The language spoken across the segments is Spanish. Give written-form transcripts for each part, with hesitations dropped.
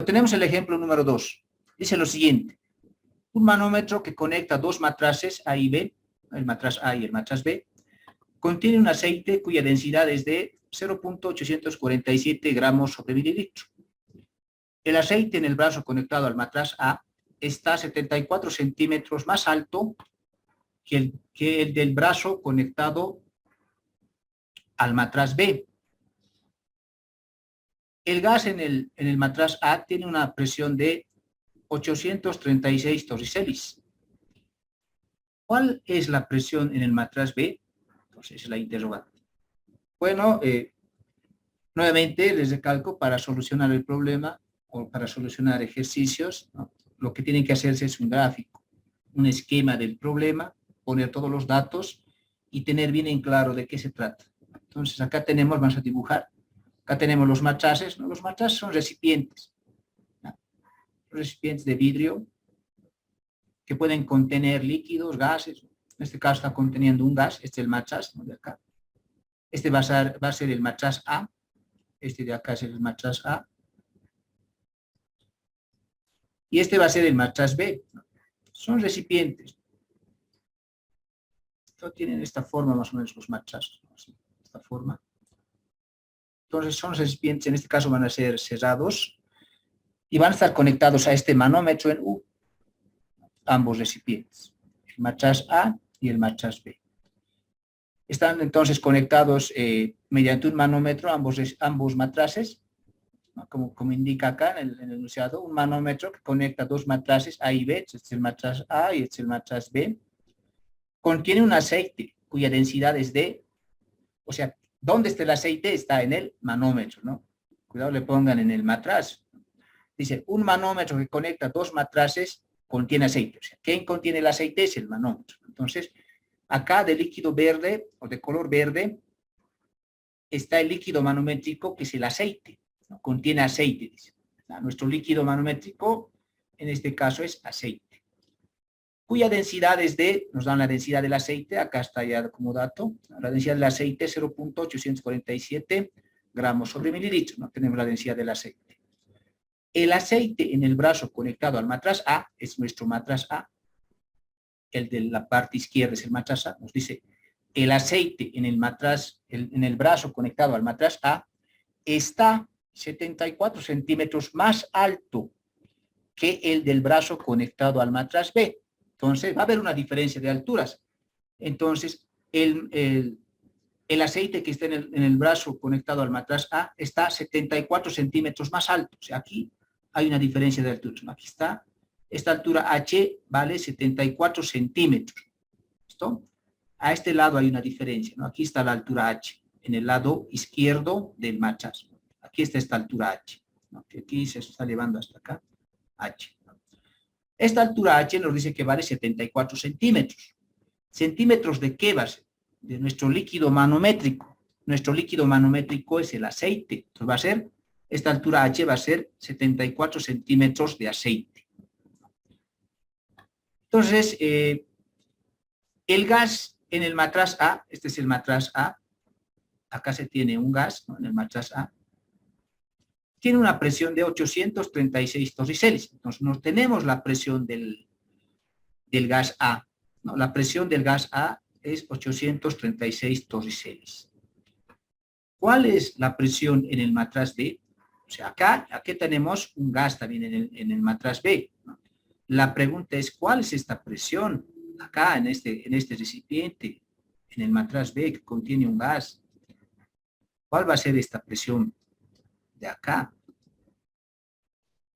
tenemos el ejemplo número 2. Dice lo siguiente. Un manómetro que conecta dos matraces A y B, el matraz A y el matraz B, contiene un aceite cuya densidad es de 0.847 gramos sobre mililitro. El aceite en el brazo conectado al matraz A está 74 centímetros más alto que el del brazo conectado al matraz B. El gas en el matraz A tiene una presión de 836 torricelis. ¿Cuál es la presión en el matraz B? Entonces, es la interrogante. Bueno, nuevamente les recalco, para solucionar el problema o para solucionar ejercicios, ¿no?, lo que tienen que hacerse es un gráfico, un esquema del problema, poner todos los datos y tener bien en claro de qué se trata. Entonces, acá tenemos, vamos a dibujar, acá tenemos los matraces, ¿no? Los matraces son recipientes, ¿no?, recipientes de vidrio que pueden contener líquidos, gases. En este caso está conteniendo un gas, este es el matraz, ¿no?, de acá. Este va a ser el matraz A, este de acá es el matraz A, y este va a ser el matraz B. Son recipientes. Esto tienen esta forma más o menos los matrazos, ¿no?, así, esta forma. Entonces son recipientes, en este caso van a ser cerrados y van a estar conectados a este manómetro en U, ambos recipientes, el matraz A y el matraz B. Están entonces conectados mediante un manómetro, ambos matraces, ¿no?, como indica acá en el enunciado, un manómetro que conecta dos matraces A y B, este es el matraz A y este es el matraz B, contiene un aceite cuya densidad es de, o sea, ¿dónde está el aceite? Está en el manómetro, ¿no? Cuidado, le pongan en el matraz. Dice, un manómetro que conecta dos matraces contiene aceite. O sea, ¿quién contiene el aceite? Es el manómetro. Entonces, acá de líquido verde o de color verde está el líquido manométrico, que es el aceite, ¿no? Contiene aceite, dice. Nuestro líquido manométrico en este caso es aceite, cuya densidad es de, nos dan la densidad del aceite, acá está ya como dato, la densidad del aceite es 0.847 gramos sobre mililitro, ¿no? Tenemos la densidad del aceite. El aceite en el brazo conectado al matraz A es nuestro matraz A, el de la parte izquierda es el matraz A, nos dice, el aceite en el matraz, en el brazo conectado al matraz A está 74 centímetros más alto que el del brazo conectado al matraz B. Entonces, va a haber una diferencia de alturas. Entonces, el aceite que está en el brazo conectado al matraz A está 74 centímetros más alto. O sea, aquí hay una diferencia de alturas. Aquí está, esta altura H vale 74 centímetros. ¿Listo? A este lado hay una diferencia, ¿no? Aquí está la altura H, en el lado izquierdo del matraz. Aquí está esta altura H, ¿no? Que aquí se está elevando hasta acá, H. Esta altura H nos dice que vale 74 centímetros. ¿Centímetros de qué va a ser? De nuestro líquido manométrico. Nuestro líquido manométrico es el aceite. Entonces va a ser, esta altura H va a ser 74 centímetros de aceite. Entonces, el gas en el matraz A, este es el matraz A, acá se tiene un gas, ¿no?, en el matraz A, tiene una presión de 836 torricelis. Entonces, no tenemos la presión del gas A, ¿no? La presión del gas A es 836 torricelis. ¿Cuál es la presión en el matraz B? O sea, aquí tenemos un gas también en el matraz B, ¿no? La pregunta es, ¿cuál es esta presión acá en este recipiente, en el matraz B que contiene un gas? ¿Cuál va a ser esta presión de acá?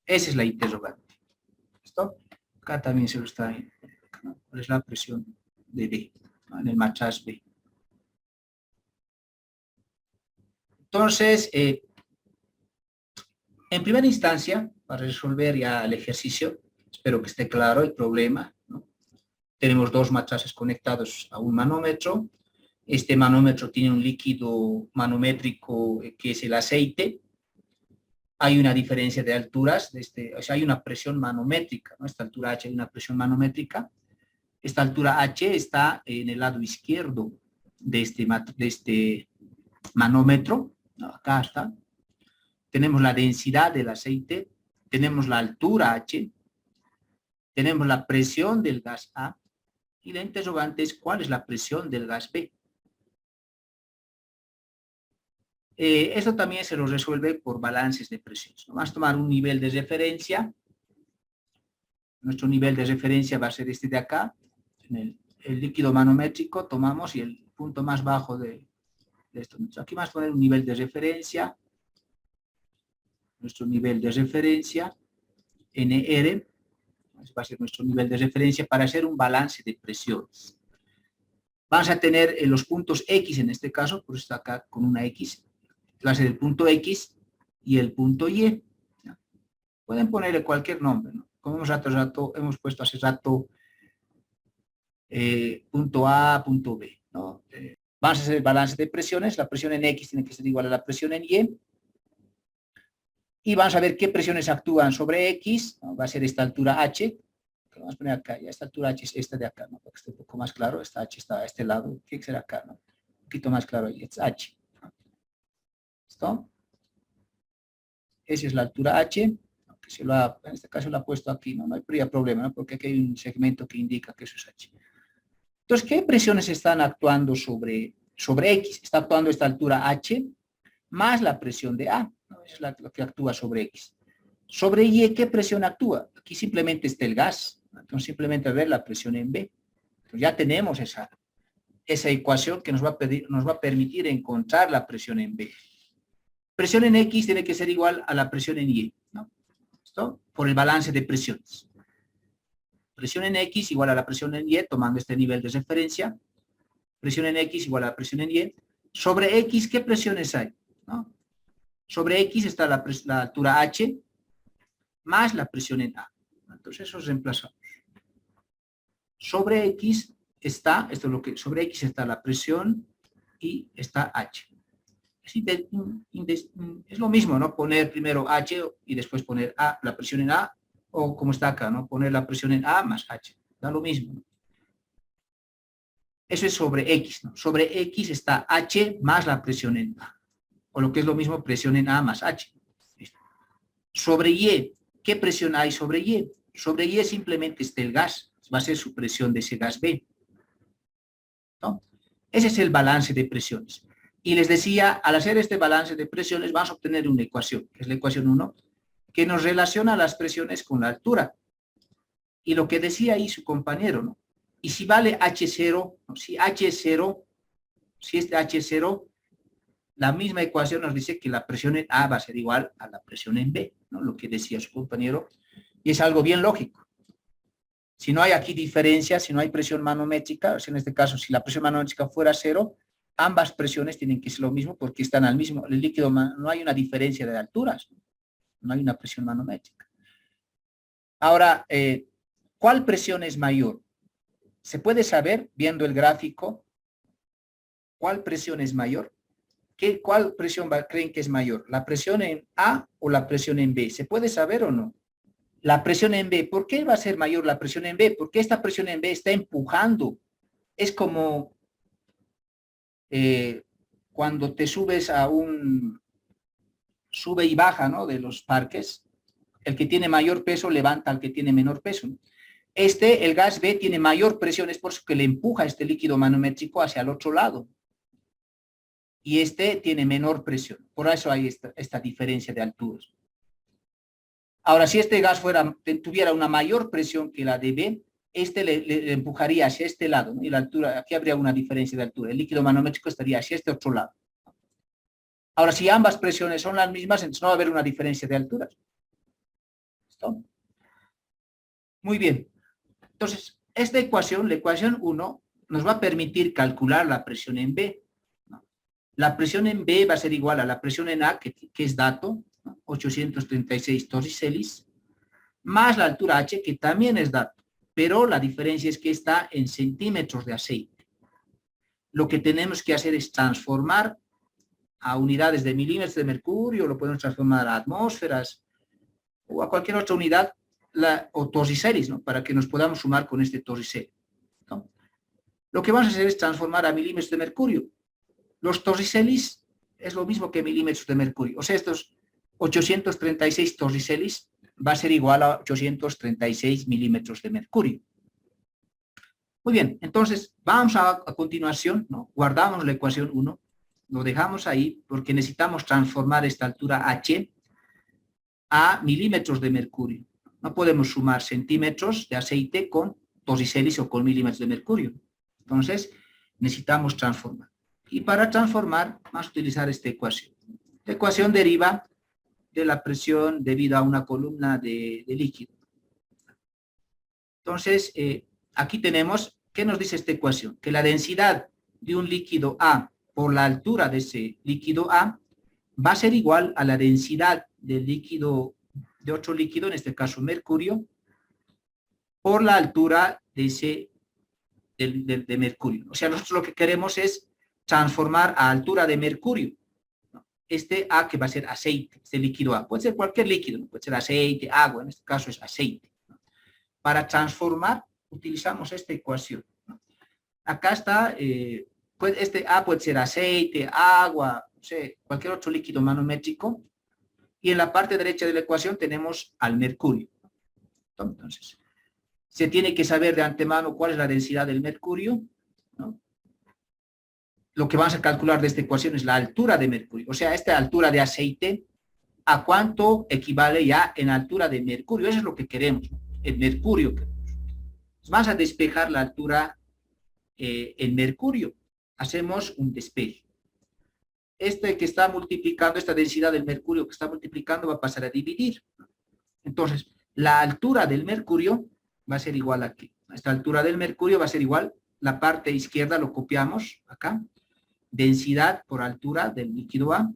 Esa es la interrogante. ¿Listo? Acá también se lo está indicando. ¿Cuál es la presión de B, ¿no?, en el matraz B? Entonces, en primera instancia, para resolver ya el ejercicio, espero que esté claro el problema, ¿no? Tenemos dos matraces conectados a un manómetro. Este manómetro tiene un líquido manométrico que es el aceite. Hay una diferencia de alturas, o sea, hay una presión manométrica, ¿no? Esta altura H hay una presión manométrica. Esta altura H está en el lado izquierdo de este manómetro, ¿no? Acá está. Tenemos la densidad del aceite, tenemos la altura H, tenemos la presión del gas A, y la interrogante es cuál es la presión del gas B. Esto también se lo resuelve por balances de presiones. Vamos a tomar un nivel de referencia. Nuestro nivel de referencia va a ser este de acá. En el líquido manométrico tomamos y el punto más bajo de esto. Aquí vamos a poner un nivel de referencia. Nuestro nivel de referencia, NR, va a ser nuestro nivel de referencia para hacer un balance de presiones. Vamos a tener los puntos X en este caso, por eso está acá con una X. Va a ser el punto X y el punto Y. ¿Ya? Pueden ponerle cualquier nombre, ¿no? Como hemos puesto hace rato punto A, punto B, ¿no? Vamos a hacer el balance de presiones. La presión en X tiene que ser igual a la presión en Y. Y vamos a ver qué presiones actúan sobre X, ¿no? Va a ser esta altura H, que vamos a poner acá, ya esta altura H es esta de acá, ¿no? Para que esté un poco más claro, esta H está a este lado, tiene que ser acá, ¿no? Un poquito más claro ahí, es H. ¿Listo? Esa es la altura H, que en este caso lo ha puesto aquí, ¿no? No hay problema, ¿no? Porque aquí hay un segmento que indica que eso es H. Entonces, ¿qué presiones están actuando sobre X? Está actuando esta altura H más la presión de A, ¿no? Esa es lo que actúa sobre X. Sobre Y, ¿qué presión actúa? Aquí simplemente está el gas, ¿no? Entonces simplemente ver la presión en B. Entonces ya tenemos esa ecuación que nos va a permitir encontrar la presión en B. Presión en X tiene que ser igual a la presión en Y, ¿no? ¿Listo? Por el balance de presiones. Presión en X igual a la presión en Y, tomando este nivel de referencia. Presión en X igual a la presión en Y. Sobre X, ¿qué presiones hay? ¿No? Sobre X está la altura H más la presión en A. Entonces eso reemplazamos. Sobre X está, sobre X está la presión y está H. Es lo mismo, ¿no? Poner primero H y después poner A, la presión en A, o como está acá, ¿no? Poner la presión en A más H. Da lo mismo, ¿no? Eso es sobre X, ¿no? Sobre X está H más la presión en A. O lo que es lo mismo, presión en A más H. ¿Listo? Sobre Y, ¿qué presión hay sobre Y? Sobre Y simplemente está el gas. Va a ser su presión de ese gas B, ¿no? Ese es el balance de presiones. Y les decía, al hacer este balance de presiones, vamos a obtener una ecuación, que es la ecuación 1, que nos relaciona las presiones con la altura. Y lo que decía ahí su compañero, ¿no? Y si vale H0, ¿no? Si H es 0, si este H es 0, la misma ecuación nos dice que la presión en A va a ser igual a la presión en B, ¿no? Lo que decía su compañero. Y es algo bien lógico. Si no hay aquí diferencia, si no hay presión manométrica, o sea, en este caso, si la presión manométrica fuera 0, ambas presiones tienen que ser lo mismo porque están al mismo, el líquido, no hay una diferencia de alturas, no hay una presión manométrica. Ahora, ¿cuál presión es mayor? ¿Se puede saber, viendo el gráfico, cuál presión es mayor? ¿Cuál presión creen que es mayor? ¿La presión en A o la presión en B? ¿Se puede saber o no? La presión en B, ¿por qué va a ser mayor la presión en B? Porque esta presión en B está empujando. Es como cuando te subes a un sube y baja, ¿no? De los parques. El que tiene mayor peso levanta al que tiene menor peso, ¿no? El gas B tiene mayor presión, es por eso que le empuja este líquido manométrico hacia el otro lado. Y este tiene menor presión. Por eso hay esta diferencia de alturas. Ahora, si este gas tuviera una mayor presión que la de B, le empujaría hacia este lado, ¿no? Y la altura, aquí habría una diferencia de altura. El líquido manométrico estaría hacia este otro lado. Ahora, si ambas presiones son las mismas, entonces no va a haber una diferencia de alturas. ¿Listo? Muy bien. Entonces, esta ecuación, la ecuación 1, nos va a permitir calcular la presión en B, ¿no? La presión en B va a ser igual a la presión en A, que es dato, ¿no? 836 torricellis, más la altura H, que también es dato, pero la diferencia es que está en centímetros de aceite. Lo que tenemos que hacer es transformar a unidades de milímetros de mercurio, lo podemos transformar a atmósferas o a cualquier otra unidad, o torricellis, ¿no? Para que nos podamos sumar con este torricelli, ¿no? Lo que vamos a hacer es transformar a milímetros de mercurio. Los torricellis es lo mismo que milímetros de mercurio. O sea, estos 836 torricellis va a ser igual a 836 milímetros de mercurio. Muy bien, entonces vamos a continuación, ¿no? Guardamos la ecuación 1, lo dejamos ahí porque necesitamos transformar esta altura H a milímetros de mercurio. No podemos sumar centímetros de aceite con Torricellis o con milímetros de mercurio. Entonces, necesitamos transformar. Y para transformar, vamos a utilizar esta ecuación. La ecuación deriva de la presión debido a una columna de líquido. Entonces, aquí tenemos, ¿qué nos dice esta ecuación? Que la densidad de un líquido A por la altura de ese líquido A va a ser igual a la densidad del líquido, de otro líquido, en este caso mercurio, por la altura de ese de mercurio. O sea, nosotros lo que queremos es transformar a altura de mercurio este A que va a ser aceite, este líquido A. Puede ser cualquier líquido, ¿no? Puede ser aceite, agua, en este caso es aceite. Para transformar, utilizamos esta ecuación, ¿no? Acá está, pues este A puede ser aceite, agua, no sé, cualquier otro líquido manométrico. Y en la parte derecha de la ecuación tenemos al mercurio. Entonces, se tiene que saber de antemano cuál es la densidad del mercurio, ¿no? Lo que vamos a calcular de esta ecuación es la altura de mercurio. O sea, esta altura de aceite, ¿a cuánto equivale ya en altura de mercurio? Eso es lo que queremos, ¿no? El mercurio queremos. Entonces, vamos a despejar la altura en mercurio. Hacemos un despeje. Este que está multiplicando, esta densidad del mercurio que está multiplicando va a pasar a dividir. Entonces, la altura del mercurio va a ser igual aquí. Esta altura del mercurio va a ser igual, la parte izquierda lo copiamos acá, densidad por altura del líquido A,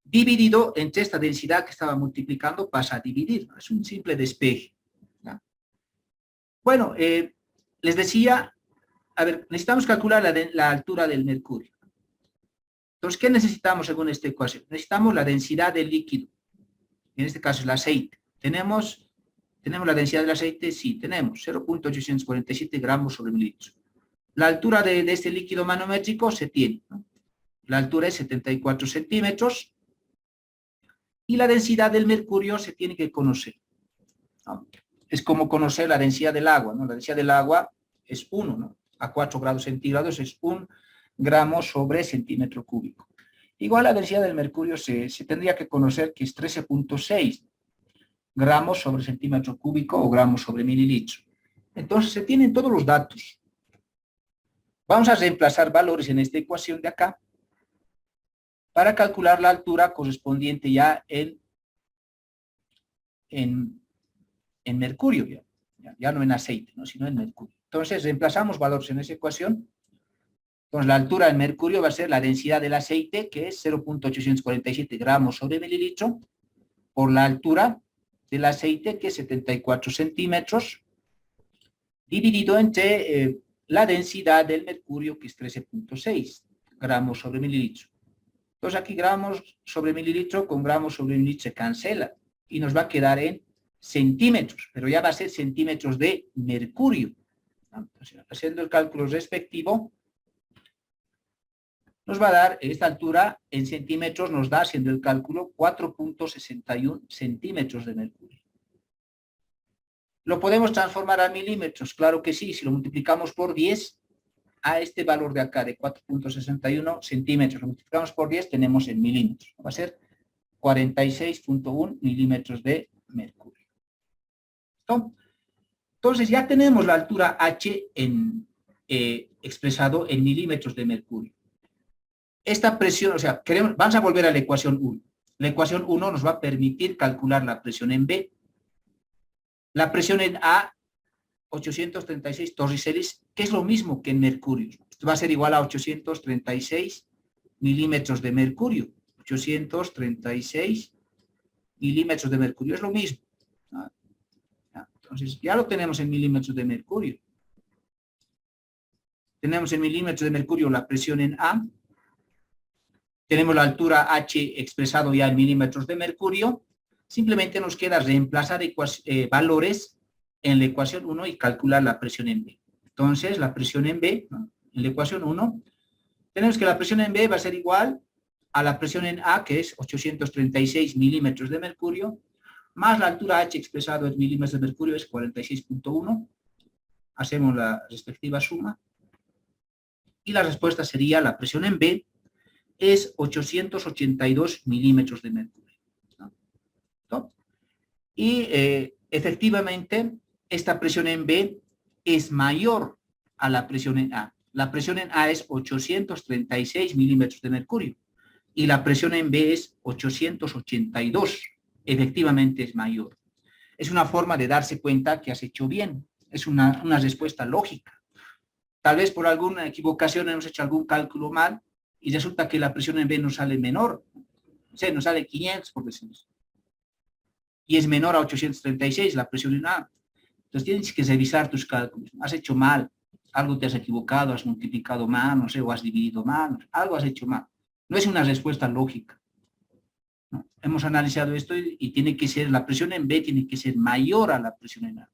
dividido entre esta densidad que estaba multiplicando, pasa a dividir. Es un simple despeje, ¿no? Bueno, les decía, a ver, necesitamos calcular la altura del mercurio. Entonces, ¿qué necesitamos según esta ecuación? Necesitamos la densidad del líquido, en este caso el aceite. ¿Tenemos la densidad del aceite? Sí, tenemos 0.847 gramos sobre mililitro. La altura de este líquido manométrico se tiene, ¿no? La altura es 74 centímetros y la densidad del mercurio se tiene que conocer, ¿no? Es como conocer la densidad del agua, ¿no? La densidad del agua es 1, ¿no? A 4 grados centígrados es 1 gramo sobre centímetro cúbico. Igual la densidad del mercurio se tendría que conocer que es 13.6 gramos sobre centímetro cúbico o gramos sobre mililitro. Entonces se tienen todos los datos. Vamos a reemplazar valores en esta ecuación de acá para calcular la altura correspondiente ya en mercurio, ya no en aceite, ¿no? Sino en mercurio. Entonces reemplazamos valores en esa ecuación. Entonces la altura en mercurio va a ser la densidad del aceite, que es 0.847 gramos sobre mililitro, por la altura del aceite, que es 74 centímetros, dividido entre la densidad del mercurio, que es 13.6 gramos sobre mililitro. Entonces aquí gramos sobre mililitro con gramos sobre mililitro se cancela y nos va a quedar en centímetros, pero ya va a ser centímetros de mercurio. Entonces, haciendo el cálculo respectivo, nos va a dar esta altura en centímetros, nos da, haciendo el cálculo, 4.61 centímetros de mercurio. ¿Lo podemos transformar a milímetros? Claro que sí, si lo multiplicamos por 10, a este valor de acá de 4.61 centímetros, lo multiplicamos por 10, tenemos en milímetros. Va a ser 46.1 milímetros de mercurio. ¿Listo? Entonces ya tenemos la altura H expresado en milímetros de mercurio. Esta presión, o sea, vamos a volver a la ecuación 1. La ecuación 1 nos va a permitir calcular la presión en B. La presión en A, 836 Torricellis, que es lo mismo que en mercurio. Esto va a ser igual a 836 milímetros de mercurio. 836 milímetros de mercurio, es lo mismo. Entonces, ya lo tenemos en milímetros de mercurio. Tenemos en milímetros de mercurio la presión en A. Tenemos la altura H expresado ya en milímetros de mercurio. Simplemente nos queda reemplazar valores en la ecuación 1 y calcular la presión en B. Entonces, la presión en B, ¿no? En la ecuación 1, tenemos que la presión en B va a ser igual a la presión en A, que es 836 milímetros de mercurio, más la altura H expresado en milímetros de mercurio es 46.1. Hacemos la respectiva suma. Y la respuesta sería, la presión en B es 882 milímetros de mercurio. ¿No? Y efectivamente, esta presión en B es mayor a la presión en A. La presión en A es 836 milímetros de mercurio y la presión en B es 882. Efectivamente es mayor. Es una forma de darse cuenta que has hecho bien. Es una respuesta lógica. Tal vez por alguna equivocación hemos hecho algún cálculo mal y resulta que la presión en B nos sale menor. O sea, nos sale 500, por decirlo. Y es menor a 836 la presión en A. Entonces tienes que revisar tus cálculos. Has hecho mal, algo te has equivocado, has multiplicado mal, no sé, o has dividido mal, algo has hecho mal. No es una respuesta lógica. ¿No? Hemos analizado esto y tiene que ser, la presión en B tiene que ser mayor a la presión en A.